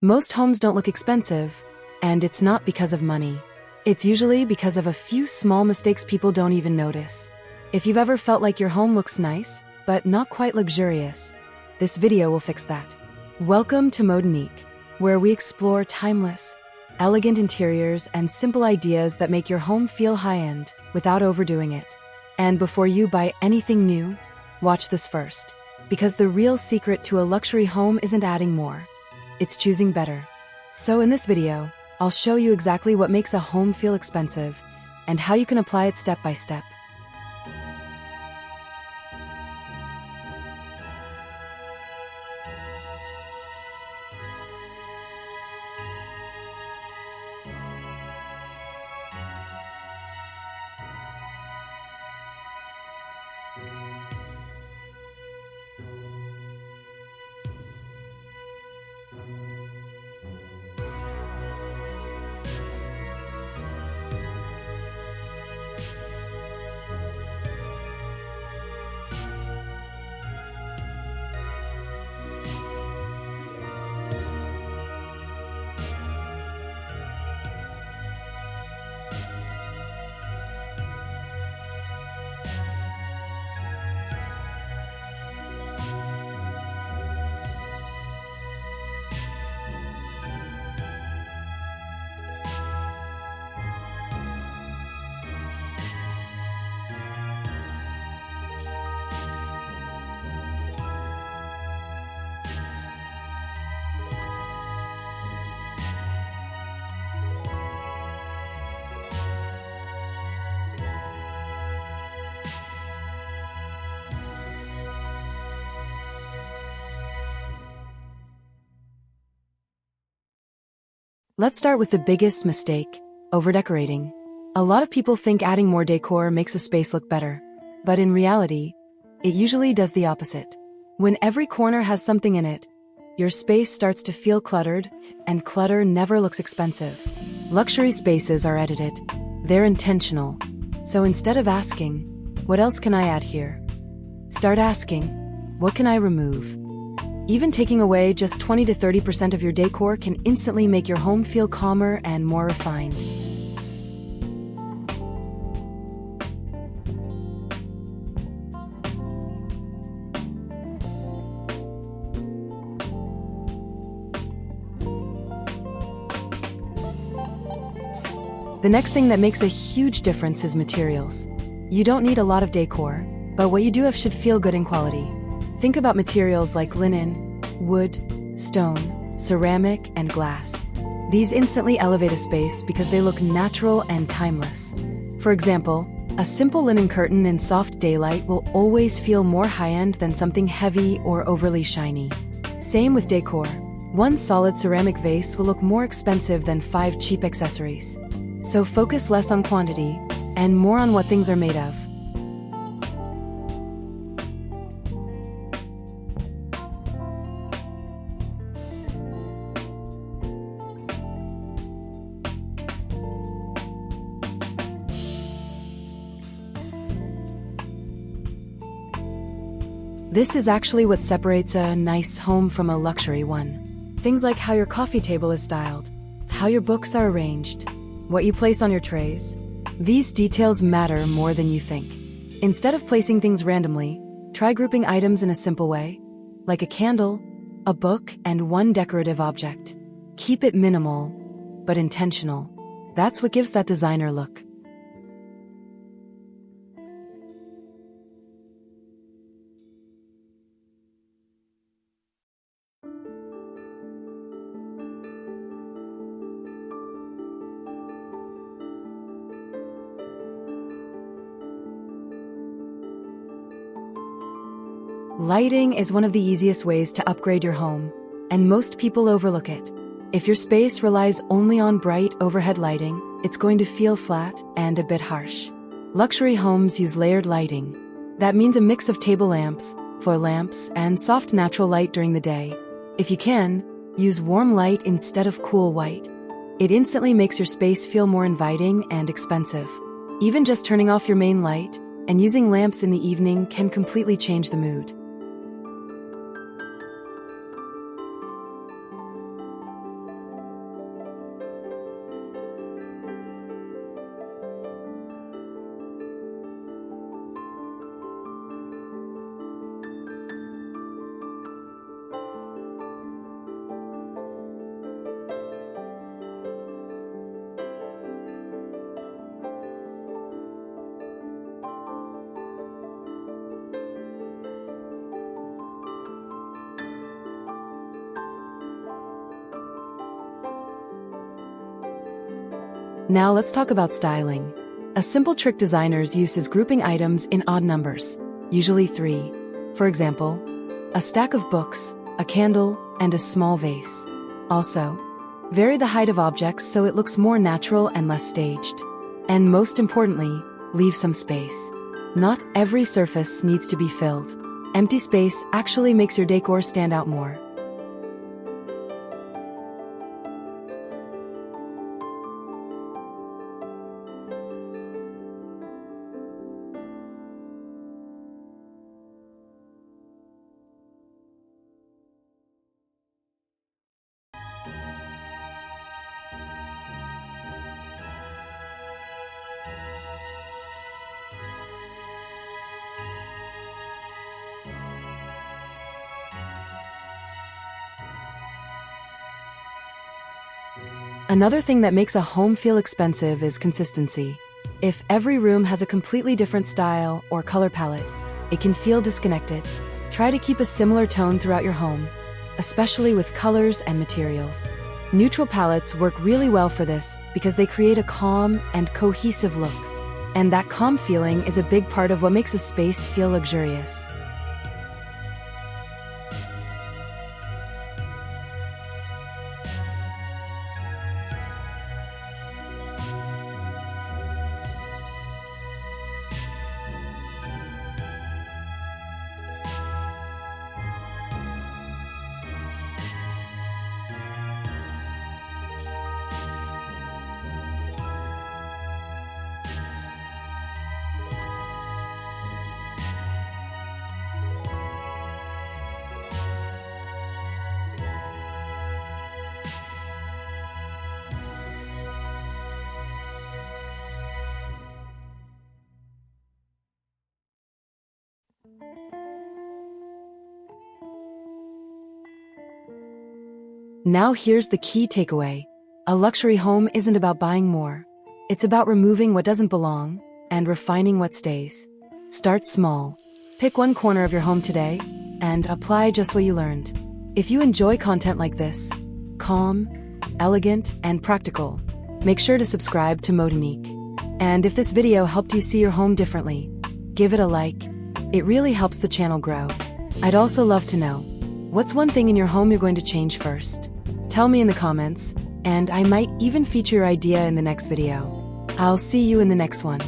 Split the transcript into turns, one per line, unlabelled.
Most homes don't look expensive, and it's not because of money. It's usually because of a few small mistakes people don't even notice. If you've ever felt like your home looks nice, but not quite luxurious, this video will fix that. Welcome to Modanique, where we explore timeless, elegant interiors and simple ideas that make your home feel high-end without overdoing it. And before you buy anything new, watch this first. Because the real secret to a luxury home isn't adding more, it's choosing better. So in this video, I'll show you exactly what makes a home feel expensive and how you can apply it step by step. Let's start with the biggest mistake, overdecorating. A lot of people think adding more decor makes a space look better, but in reality, it usually does the opposite. When every corner has something in it, your space starts to feel cluttered, and clutter never looks expensive. Luxury spaces are edited. They're intentional. So instead of asking, "What else can I add here?" start asking, "What can I remove?" Even taking away just 20 to 30% of your decor can instantly make your home feel calmer and more refined. The next thing that makes a huge difference is materials. You don't need a lot of decor, but what you do have should feel good in quality. Think about materials like linen, wood, stone, ceramic, and glass. These instantly elevate a space because they look natural and timeless. For example, a simple linen curtain in soft daylight will always feel more high-end than something heavy or overly shiny. Same with decor. One solid ceramic vase will look more expensive than 5 cheap accessories. So focus less on quantity and more on what things are made of. This is actually what separates a nice home from a luxury one. Things like how your coffee table is styled, how your books are arranged, what you place on your trays. These details matter more than you think. Instead of placing things randomly, try grouping items in a simple way, like a candle, a book, and one decorative object. Keep it minimal, but intentional. That's what gives that designer look. Lighting is one of the easiest ways to upgrade your home, and most people overlook it. If your space relies only on bright overhead lighting, it's going to feel flat and a bit harsh. Luxury homes use layered lighting. That means a mix of table lamps, floor lamps, and soft natural light during the day. If you can, use warm light instead of cool white. It instantly makes your space feel more inviting and expensive. Even just turning off your main light and using lamps in the evening can completely change the mood. Now let's talk about styling. A simple trick designers use is grouping items in odd numbers, usually 3. For example, a stack of books, a candle, and a small vase. Also, vary the height of objects so it looks more natural and less staged. And most importantly, leave some space. Not every surface needs to be filled. Empty space actually makes your decor stand out more. Another thing that makes a home feel expensive is consistency. If every room has a completely different style or color palette, it can feel disconnected. Try to keep a similar tone throughout your home, especially with colors and materials. Neutral palettes work really well for this because they create a calm and cohesive look. And that calm feeling is a big part of what makes a space feel luxurious. Now here's the key takeaway. A luxury home isn't about buying more. It's about removing what doesn't belong and refining what stays. Start small. Pick one corner of your home today and apply just what you learned. If you enjoy content like this, calm, elegant, and practical, make sure to subscribe to Modanique. And if this video helped you see your home differently, give it a like. It really helps the channel grow. I'd also love to know, what's one thing in your home you're going to change first? Tell me in the comments, and I might even feature your idea in the next video. I'll see you in the next one.